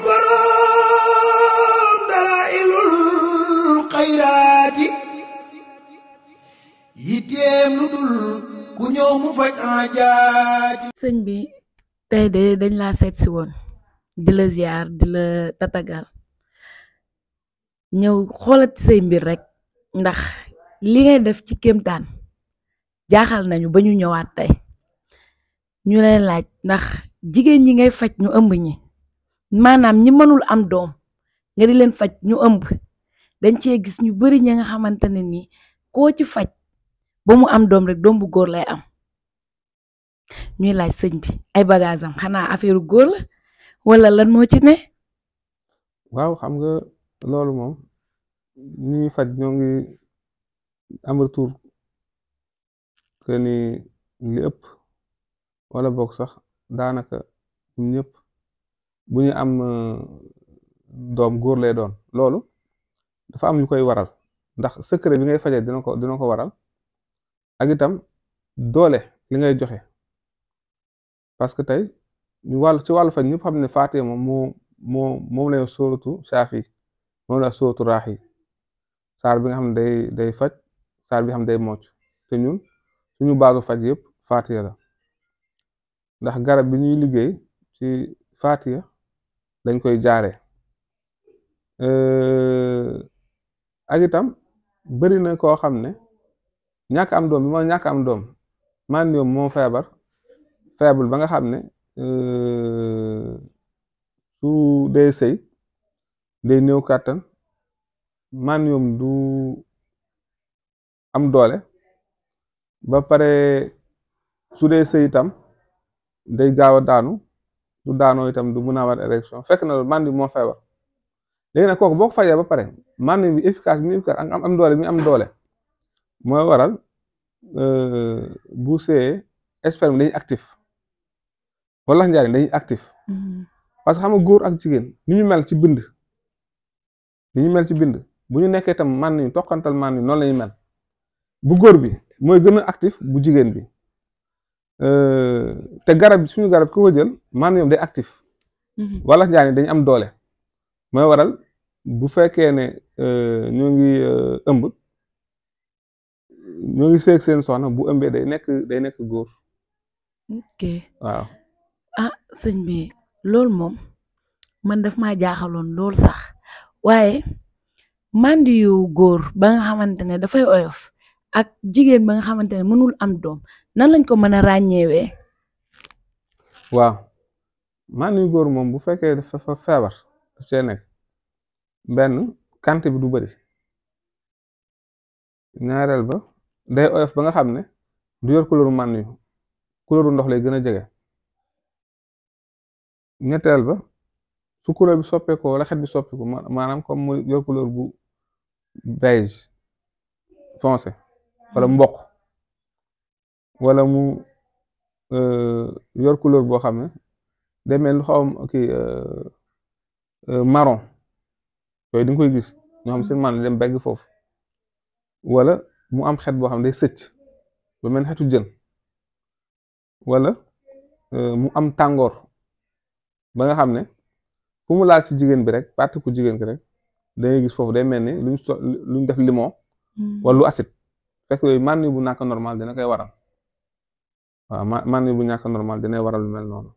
borom dalailul xayraati yitteem lu dul ku ñëw mu faj aajaati. sëñ bi tey de dañ laa seet si woon di la ziar di la tatagal ñëw xoolat say mbir rek ndax li ngay def ci kéemtaan jaaxal nañu ba ñu ñëwaat tey ñu lay laaj ndax jigéen ñi ngay faj ñu ëmb ñi maanaam ñi mënul am doom nga di leen faj ñu ëmb dañ cee gis ñu bari ñi nga xamante ne nii koo ci faj ba mu am doom rek doom bu góor lay am ñuy laaj sëñ bi ay bagage am xanaa affaire góor la wala lan moo ci ne. waaw xam nga loolu moom ñuy faj ñoo ngi am retour que ni li ëpp wala boog sax daanaka ñun ñëpp bu ñu am doom góor lay doon loolu dafa am yu koy waral ndax secret bi ngay fajee dina ko waral ak itam doole li ngay joxe parce que tey ñu ci wàllu faj ñëpp xam ne Faatiha moom lay sóoratu Saafi moom la sóoratu Raaxi saar bi nga xam ne day faj saar bi nga xam ne day mocc te ñun suñu baasu faj yëpp Faatiha la ndax garab bi ñuy liggéey ci Faatiha dañ koy jaaree ak itam bëri na koo xam ne ñàkk am doom bi mooy ñàkk am doom man yoom moo feebul ba nga xam ne su dee sëy day néew kàttan man yoom du am doole ba pare su dee sëy itam day gaaw a daanu du daanoo itam du mën a war érection fekk na loolu man yoom moo feebar léegi nag kooku boo ko fajee ba pare man yoom bi efficace bi mu efficace ak am doole bi am doole mooy waral bu sëyee sperme dañuy actif wala njaariñ dañuy actif parce que xam nga góor ak jigéen ni ñu mel ci bind bu ñu nekkee itam man ni toqantal man ni noonu la ñuy mel bu góor bi mooy gën a actif bu jigéen bi te suñu garab ku ko jël man ñoom day actif wala njaariñ dañu am doole mooy waral bu fekkee ne ñoo ngi ëmb ñoo ngi seeg seen soxna bu ëmbee day nekk góor. ok waaw. ah sëñ bi loolu moom man daf maa jaaxaloon lool sax waaye màndi yu góor ba nga xamante ne dafay oyof ak jigéen ba nga xamante ne mënul am doom nan lañ ko mën a ràññeewee. waaw màndi yu góor moom bu fekkee dafa feebar daf cee nekk benn quantité bi du bëri ñaareel ba day oyof ba nga xam ne du yor couleur màndi yu couleur ndox lay gën a jege. ñetteel ba su couleur bi soppeekoo wala xet bi soppeeku maanaam comme mu yor couleur bu beige foncé wala mboq wala mu yor couleur boo xam ne day mel lu xaw a kii marron yooyu di nga koy gis ñoo xam seen man dem begg foofu wala mu am xet boo xam ne day sëcc lu mel xetu jën wala mu am tàngoor ba nga xam ne fu mu laal ci jigéen bi rek parti ku jigéen ki rek dangay gis foofu day mel ni luñ def limon wala lu acide fekk yooyu mànni bu ñàkk normal dina koy waral waaw mànni bu ñàkk normal dinay waral lu mel noonu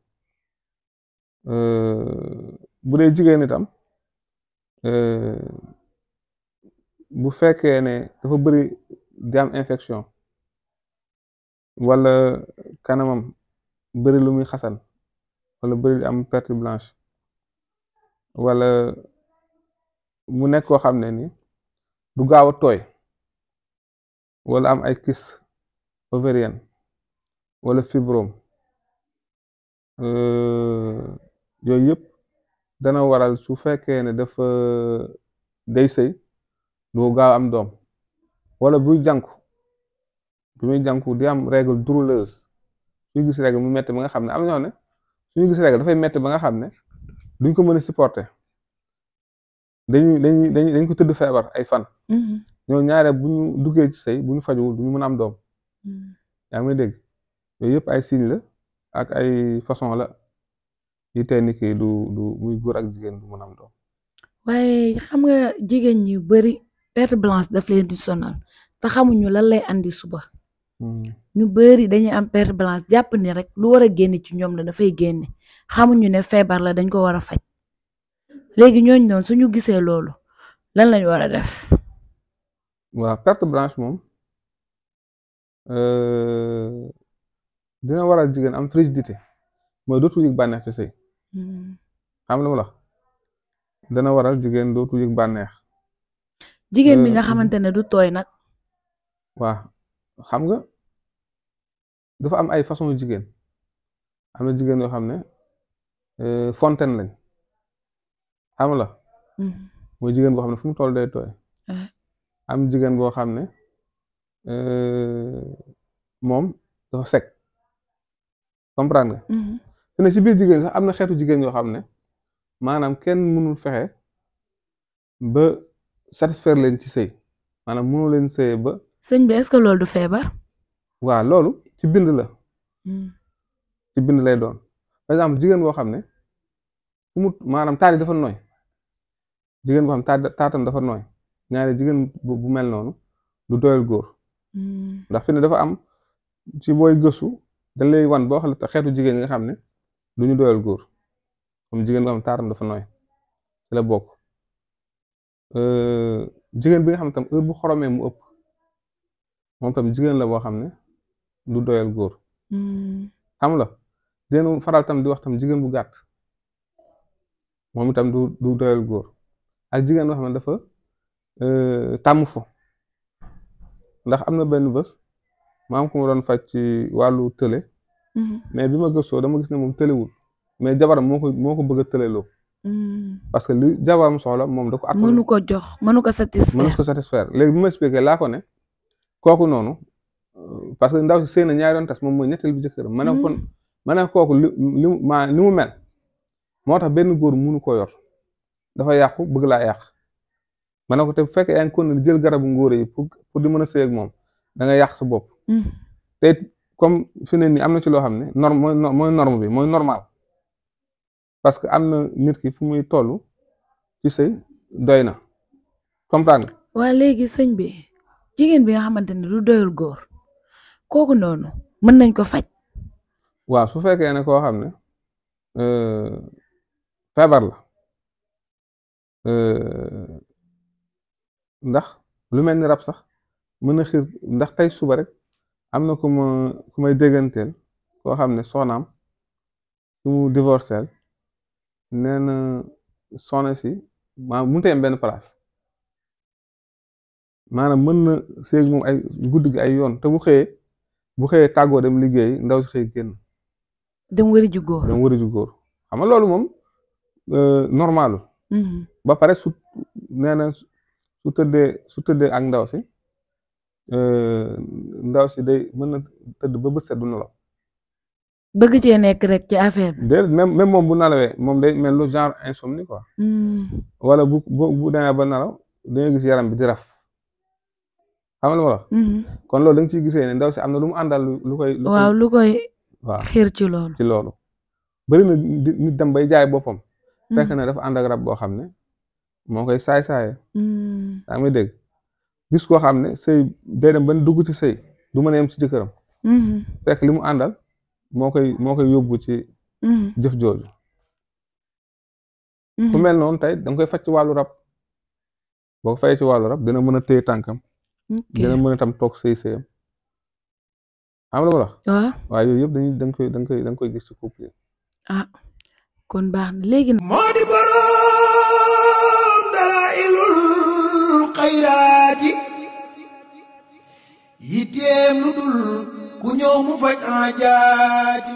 bu dee jigéen itam bu fekkee ne dafa bëri di am infection wala kanamam bëri lu muy xasan wala bëri am perte blanche wala mu nekk koo xam ne ni du gaaw a tooy wala am ay kyste ovarienne wala fibrome yooyu yëpp dana waral su fekkee ne dafa day sëy du gaaw am doom wala buy jànku bi muy jànku di am règle douloureuse suy gis règle mu metti ba nga xam ne am na ñoo ne suñu gis règle dafay metti ba nga xam ne duñ ko mën a supporter dañ ko tëdd feebar ay fan ñoo ñaare bu ñu duggee ci sëy bu ñu fajuwul du ñu mën a am doom yaa ngi may dégg yooyu yëpp ay signe la ak ay façon la yittee nit ki du muy góor ak jigéen du mën am doom. waaye xam nga jigéen ñi bari perte blanche daf leen di sonal te xamuñu lan lay andi suba. ñu bari dañuy am perte blanche jàpp ni rek lu war a génn ci ñoom la dafay génne xamuñu ne feebar la dañ ko war a faj léegi ñooñu noonu suñu gisee loolu lan lañ war a def. waaw perte blanche moom dina waral jigéen am frigidité mooy dootu yëg bànneex ci sëy. xam lu ma la dana waral jigéen dootu yëg bànneex. jigéen bi nga xamante ne du tooy nag. waaw xam nga dafa am ay façon jigéen am na jigéen yoo xam ne fontaine lañ xam la mooy jigéen boo xam ne fu mu toll day tooy. am jigéen boo xam ne moom dafa sec comprendre nga. te ne ci biir jigéen sax am na xeetu jigéen yoo xam ne maanaam kenn mënul fexe ba satisfaire leen ci sëy maanaam mënul leen sëy ba. sëñ bi est-ce que loolu du feebar. waaw loolu ci bind la. ci bind lay doon par exemple jigéen boo xam ne fu mu maanaam taat yi dafa nooy jigéen boo xam taatam dafa nooy ñaari jigéen bu mel noonu du doyal góor. ndax fi ne dafa am ci booy gëstu dañ lay wan boo xam ne xeetu jigéen yi nga xam ne du ñu doyal góor comme jigéen boo xam ne taatam dafa nooy ci la bokk. jigéen bi nga xam ne tam heure bu xoromee mu ëpp moom tam jigéen la boo xam ne du doyal góor. xam la dinañ faral tam di wax tam jigéen bu gàtt moom itam du doyal góor ak jigéen boo xam ne dafa tàmm fo ndax am na benn bés maam ku ma doon faj ci wàllu tële. mais bi ma gëstoo dama gis ne moom tëlewul mais jabaram moo ko bëgg a tëleloo. parce que li jabaram soxla moom da ko at mënu ko jox mënu ko satisfaire léegi bi ma expliqué laa ko ne kooku noonu parce que ndaw si sëy na ñaari doon tas moom mooy ñetteel bi jëkkëram ma ne kooku li mu mel moo tax benn góor mënu ko yor dafa yàqu bëgg laa yàq ma ne ko te bu fekkee yaa ngi kon jël garabu ngóor yi pour di mën a sëy ak moom da nga yàq sa bopp. te comme fi ne nii am na ci loo xam ne mooy norme bi mooy normal parce que am na nit ki fu muy toll ci sëy doy na comprendre. waa léegi sëñ bi jigéen bi nga xamante ne du doyul góor kooku noonu mën nañ ko faj. waaw su fekkee ne koo xam ne feebar la ndax lu mel ni rab sax mën na xiir ndax tey suba rek am na ku may dégganteel koo xam ne soxnaam su mu divorceel nee na soxna si maanaam mënut a yem benn place maanaam mën na séeg moom ay guddi gi ay yoon te bu xëyee tàggoo dem liggéey ndaw si xëy génn. dem wëri ju góor xam nga loolu moom normalu ba pare nee na su tëddee ak ndaw si day mën na tëdd ba bët set du nelaw. bëgg cee nekk rek ci affaire bi. déedéet même moom bu nalawee moom day mel lu genre insomnie quoi. wala bu demee ba nalaw danga gis yaram bi di raf xam nga lu ma wax. kon loolu da nga ciy gisee ne ndaw si am na lu mu àndal lu koy waaw xiir ci loolu. bari na nit dem bay jaay boppam. fekk na dafa ànd ak rab boo xam ne moo koy saay-saaye. daa may dégg gis koo xam ne sëy day dem ba dugg ci sëy du mën a yem ci jëkkëram. fekk li mu àndal moo koy yóbbu ci jëf jooju. ku mel noonu tey da nga koy faj ci wàllu rab boo ko fayee ci wàllu rab dina mën a téye tànkam. dina mën a tam toog sëyam. xam nga la waaye yooyu yëpp da nga koy gis ci couple yi. kon baax na léegi moo di boroom dalaa'ilul xayraati yitteem lu dul ku ñëw mu faj aajaati